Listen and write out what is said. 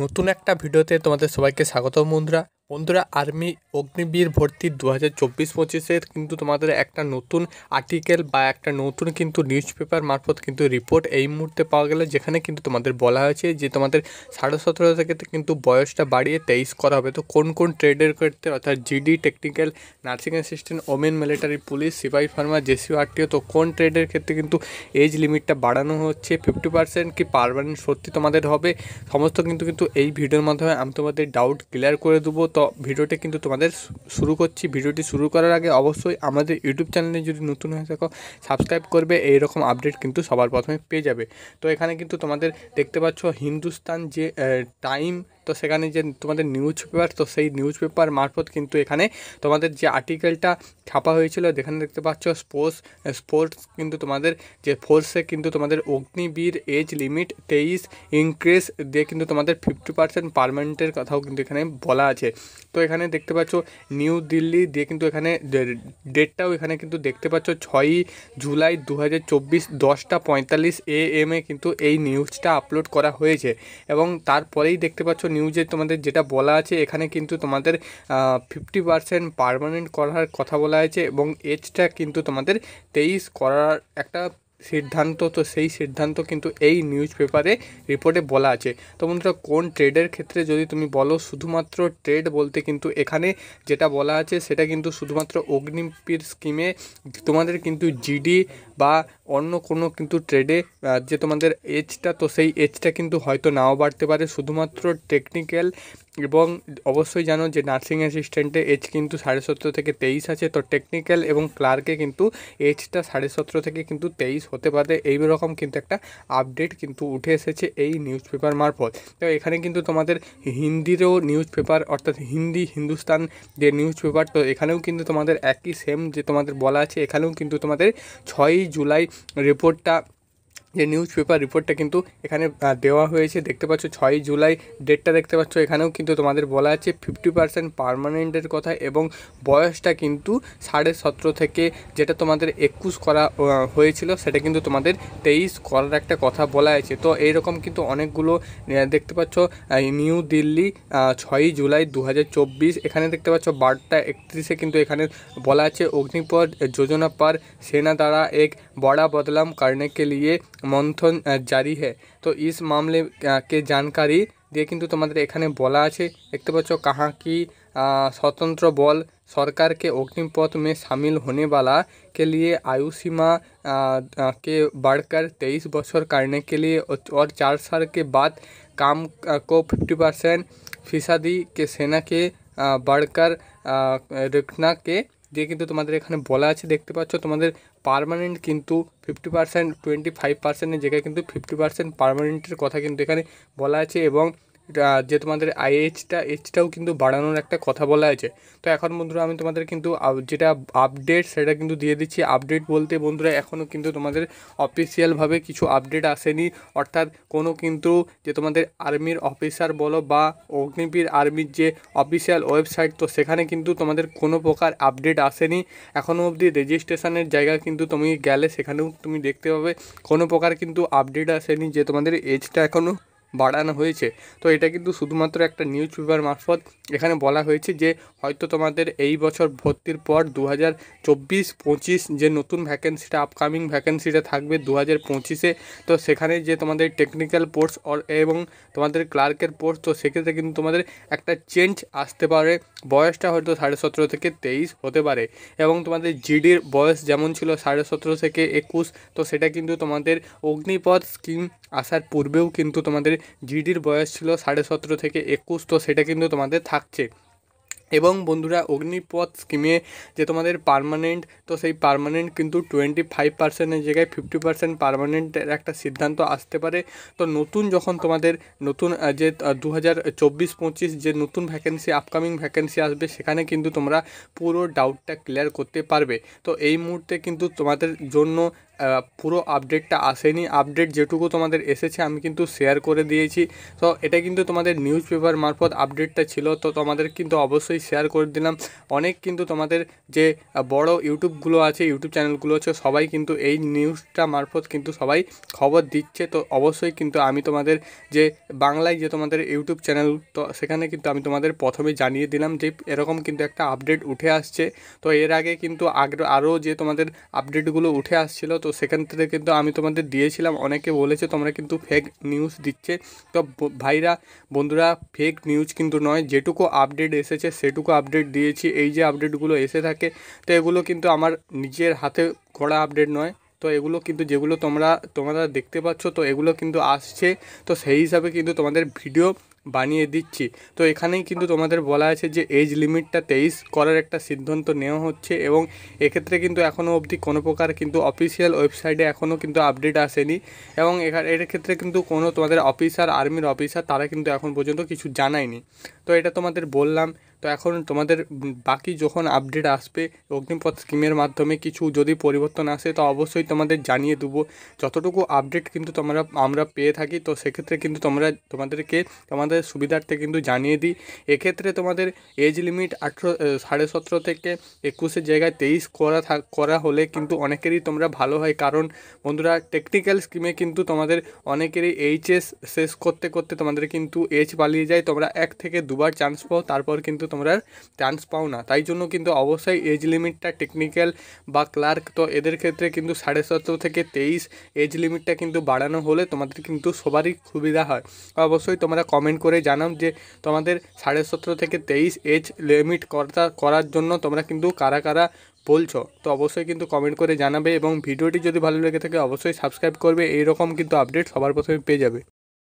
নতুন একটা ভিডিওতে তোমাদের সবাইকে স্বাগত বন্ধুরা আর্মি অগ্নিবীর ভর্তি 2024-25-এর কিন্তু তোমাদের একটা নতুন আর্টিকেল বা একটা নতুন কিন্তু নিউজ পেপার মারফত কিন্তু রিপোর্ট এই মুহূর্তে পাওয়া গেল, যেখানে কিন্তু তোমাদের বলা হয়েছে যে তোমাদের 17.5 থেকে কিন্তু বয়সটা বাড়িয়ে 23 করা হবে। তো কোন কোন ট্রেডের ক্ষেত্রে অর্থাৎ GD, technical, nursing assistant, women military, police, সিপাহি, ফার্মা, জেসিও, আরটিও, তো কোন ট্রেডের ক্ষেত্রে কিন্তু এজ লিমিটটা বাড়ানো হচ্ছে, 50% কি পার্মানেন্ট সত্যি তোমাদের হবে, সমস্ত কিন্তু এই ভিডিওর মাধ্যমে আমি তোমাদের ডাউট ক্লিয়ার করে দেবো। তো ভিডিওটি কিন্তু তোমাদের শুরু করছি। ভিডিওটি শুরু করার আগে অবশ্যই আমাদের ইউটিউব চ্যানেলে যদি নতুন হয়ে থাকো সাবস্ক্রাইব করবে, এইরকম আপডেট কিন্তু সবার প্রথমে পেয়ে যাবে। তো এখানে কিন্তু তোমাদের দেখতে পাচ্ছ হিন্দুস্তান যে টাইম, তো সেখানে যে তোমাদের নিউজ পেপার, তো সেই নিউজ পেপার মারফত কিন্তু এখানে তোমাদের যে আর্টিকেলটা ছাপা হয়েছিল, যেখানে দেখতে পাচ্ছ স্পোর্টস কিন্তু তোমাদের যে ফোর্সে কিন্তু তোমাদের অগ্নিবীর এজ লিমিট 23 ইনক্রিজ দিয়ে কিন্তু তোমাদের 50% পার্মানেন্টের কথাও কিন্তু এখানে বলা আছে। তো এখানে দেখতে পাচ্ছ নিউ দিল্লি দিয়ে কিন্তু এখানে ডেটটাও এখানে কিন্তু দেখতে পাচ্ছ 6 জুলাই 2024 10:45 AM কিন্তু এই নিউজটা আপলোড করা হয়েছে। এবং তারপরেই দেখতে পাচ্ছ নিউজে তোমাদের যেটা বলা আছে, এখানে কিন্তু তোমাদের 50% পার্মানেন্ট করার কথা বলা হয়েছে এবং এজটা কিন্তু তোমাদের 23 করার একটা সিদ্ধান্ত। তো সেই সিদ্ধান্ত কিন্তু এই নিউজ পেপারে রিপোর্টে বলা আছে। তো বন্ধুরা কোন ট্রেডের ক্ষেত্রে যদি তুমি বলো, শুধুমাত্র ট্রেড বলতে কিন্তু এখানে যেটা বলা আছে সেটা কিন্তু শুধুমাত্র অগ্নিবীর স্কিমে তোমাদের কিন্তু জিডি বা অন্য কোনো কিন্তু ট্রেডে যে তোমাদের এজটা, তো সেই এজটা কিন্তু হয়তো নাও বাড়তে পারে। শুধুমাত্র টেকনিক্যাল এবং অবশ্যই জানো যে নার্সিং অ্যাসিস্ট্যান্টে এজ কিন্তু 17.5 থেকে 23 আছে। তো টেকনিক্যাল এবং ক্লার্কে কিন্তু এজটা 17.5 থেকে কিন্তু 23 হতে পারে। এই রকম কিন্তু একটা আপডেট কিন্তু উঠে এসেছে এই নিউজ পেপার মারফত। তো এখানে কিন্তু তোমাদের হিন্দিরও নিউজ পেপার, অর্থাৎ হিন্দুস্তান যে নিউজ পেপার, তো এখানেও কিন্তু তোমাদের একই সেম যে তোমাদের বলা আছে, এখানেও কিন্তু তোমাদের 6 জুলাই রিপোর্টটা যে নিউজ পেপার রিপোর্টটা কিন্তু এখানে দেওয়া হয়েছে। দেখতে পাচ্ছ 6 জুলাই ডেটটা দেখতে পাচ্ছ, এখানেও কিন্তু তোমাদের বলা আছে 50% পার্মানেন্টের কথা এবং বয়সটা কিন্তু 17.5 থেকে যেটা তোমাদের 21 করা হয়েছিল সেটা কিন্তু তোমাদের 23 করার একটা কথা বলা আছে। তো এইরকম কিন্তু অনেকগুলো দেখতে পাচ্ছ নিউ দিল্লি 6 জুলাই 2024 এখানে দেখতে পাচ্ছ 12:31 কিন্তু এখানে বলা আছে অগ্নিপথ যোজনা पर सेना द्वारा एक बड़ा बदलाव करने के लिए मंथन जारी है। तो इस मामले के जानकारी দিয়ে কিন্তু তোমাদের এখানে বলা আছে। দেখতে পাচ্ছ कहाँ की स्वतंत्र बल सरकार के अग्निपथ में शामिल होने वाला के लिए आयु सीमा के बढ़कर 23 बছর करने के लिए और 4 साल के बाद काम को 50% फीसदी के सेना के बढ़कर रखना के দিয়ে কিন্তু তোমাদের এখানে বলা আছে। দেখতে পাচ্ছ তোমাদের পার্মানেন্ট কিন্তু 50%, 25%-এর জায়গায় কিন্তু 50% পার্মানেন্টের কথা কিন্তু এখানে বলা আছে এবং যে তোমাদের এজটাও কিন্তু বাড়ানোর একটা কথা বলা আছে। তো এখন বন্ধুরা আমি তোমাদের কিন্তু যেটা আপডেট সেটা কিন্তু দিয়ে দিচ্ছি। আপডেট বলতে বন্ধুরা এখনও কিন্তু তোমাদের অফিসিয়ালভাবে কিছু আপডেট আসেনি, অর্থাৎ কোনো কিন্তু যে তোমাদের আর্মির অফিসার বলো বা অগ্নিবীর আর্মির যে অফিসিয়াল ওয়েবসাইট, তো সেখানে কিন্তু তোমাদের কোনো প্রকার আপডেট আসেনি এখনও অবধি। রেজিস্ট্রেশনের জায়গা কিন্তু তুমি গেলে সেখানেও তুমি দেখতে পাবে কোনো প্রকার কিন্তু আপডেট আসেনি যে তোমাদের এজটা এখনও বাড়ানো হয়েছে। তো এটা কিন্তু শুধুমাত্র একটা নিউজ পেপার মারফত এখানে বলা হয়েছে যে হয়তো তোমাদের এই বছর ভর্তির পর 2024-25 যে নতুন ভ্যাকেন্সিটা আপকামিং ভ্যাকেন্সিটা থাকবে 2025-এ, তো সেখানে যে তোমাদের টেকনিক্যাল পোস্ট এবং তোমাদের ক্লার্কের পোস্ট, তো সেক্ষেত্রে কিন্তু তোমাদের একটা চেঞ্জ আসতে পারে। বয়সটা হয়তো 17.5 থেকে 23 হতে পারে এবং তোমাদের জিডির বয়স যেমন ছিল 17.5 থেকে 21, তো সেটা কিন্তু তোমাদের অগ্নিপথ স্কিম আসার পূর্বেও কিন্তু তোমাদের জিডির বয়স ছিল 17.5 থেকে 21, তো সেটা কিন্তু তোমাদের থাকছে। এবং বন্ধুরা অগ্নিপথ স্কিমে যে তোমাদের পার্মানেন্ট, তো সেই পার্মানেন্ট কিন্তু 25%-এর জায়গায় 50% পার্মানেন্টের একটা সিদ্ধান্ত আসতে পারে। তো নতুন যখন তোমাদের নতুন যে 2024-25 যে নতুন ভ্যাকেন্সি আপকামিং ভ্যাকেন্সি আসবে, সেখানে কিন্তু তোমরা পুরো ডাউটটা ক্লিয়ার করতে পারবে। তো এই মুহূর্তে কিন্তু তোমাদের জন্য পুরো আপডেটটা আসেনি। আপডেট যেটুকু তোমাদের এসেছে আমি কিন্তু শেয়ার করে দিয়েছি। তো এটা কিন্তু তোমাদের নিউজ পেপার মারফত আপডেটটা ছিল, তো তোমাদের কিন্তু অবশ্যই শেয়ার করে দিলাম। অনেক কিন্তু তোমাদের যে বড় ইউটিউবগুলো আছে, ইউটিউব চ্যানেলগুলো আছে, সবাই কিন্তু এই নিউজটা মারফত কিন্তু সবাই খবর দিচ্ছে। তো অবশ্যই কিন্তু আমি তোমাদের যে বাংলায় যে তোমাদের ইউটিউব চ্যানেল, তো সেখানে কিন্তু আমি তোমাদের প্রথমে জানিয়ে দিলাম যে এরকম কিন্তু একটা আপডেট উঠে আসছে। তো এর আগে কিন্তু আরও যে তোমাদের আপডেটগুলো উঠে আসছিল, তো সেখান থেকে কিন্তু আমি তোমাদের দিয়েছিলাম। অনেকে বলেছে তোমরা কিন্তু ফেক নিউজ দিচ্ছে। তো ভাইরা, বন্ধুরা, ফেক নিউজ কিন্তু নয়, যেটুকু আপডেট এসেছে সেটুকু আপডেট দিয়েছি। এই যে আপডেটগুলো এসে থাকে, তো এগুলো কিন্তু আমার নিজের হাতে করা আপডেট নয়। তো এগুলো কিন্তু যেগুলো তোমরা দেখতে পাচ্ছ, তো এগুলো কিন্তু আসছে। তো সেই হিসাবে কিন্তু তোমাদের ভিডিও বানিয়ে দিচ্ছি। তো এখানেই কিন্তু তোমাদের বলা আছে যে এজ লিমিটটা 23 করার একটা সিদ্ধান্ত নেওয়া হচ্ছে, এবং এক্ষেত্রে কিন্তু এখনও অবধি কোনো প্রকার কিন্তু অফিসিয়াল ওয়েবসাইটে এখনও কিন্তু আপডেট আসেনি, এবং এর ক্ষেত্রে কিন্তু কোনো তোমাদের অফিসার, আর্মির অফিসার, তারা কিন্তু এখন পর্যন্ত কিছু জানায়নি। তো এটা তোমাদের বললাম। তো এখন তোমাদের বাকি যখন আপডেট আসবে অগ্নিপথ স্কিমের মাধ্যমে কিছু যদি পরিবর্তন আসে, তো অবশ্যই তোমাদের জানিয়ে দেবো। যতটুকু আপডেট কিন্তু আমরা পেয়ে থাকি, তো সেক্ষেত্রে কিন্তু তোমাদেরকে তোমাদের সুবিধার্থে কিন্তু জানিয়ে দিই। এক্ষেত্রে তোমাদের এজ লিমিট 17.5 থেকে 21-এর জায়গায় 23 করা হলে কিন্তু অনেকেরই তোমরা ভালো হয়। কারণ বন্ধুরা, টেকনিক্যাল স্কিমে কিন্তু তোমাদের অনেকেরই এইচএস শেষ করতে করতে তোমাদের কিন্তু এজ পালিয়ে যায়। তোমরা 1 থেকে 2বার চান্স পাও, তারপর কিন্তু তোমরা চান্স পাও না। তাই জন্য কিন্তু অবশ্যই এজ লিমিটটা টেকনিক্যাল বা ক্লার্ক, তো এদের ক্ষেত্রে কিন্তু 17.5 থেকে 23 এজ লিমিটটা কিন্তু বাড়ানো হলে তোমাদের কিন্তু সবারই সুবিধা হয়। অবশ্যই তোমরা কমেন্ট করে জানাও যে তোমাদের 17.5 থেকে 23 এজ লিমিট করার জন্য তোমরা কিন্তু কারা কারা বলছো। তো অবশ্যই কিন্তু কমেন্ট করে জানাবে, এবং ভিডিওটি যদি ভালো লেগে থাকে অবশ্যই সাবস্ক্রাইব করবে। এইরকম কিন্তু আপডেট সবার প্রথমে পেয়ে যাবে।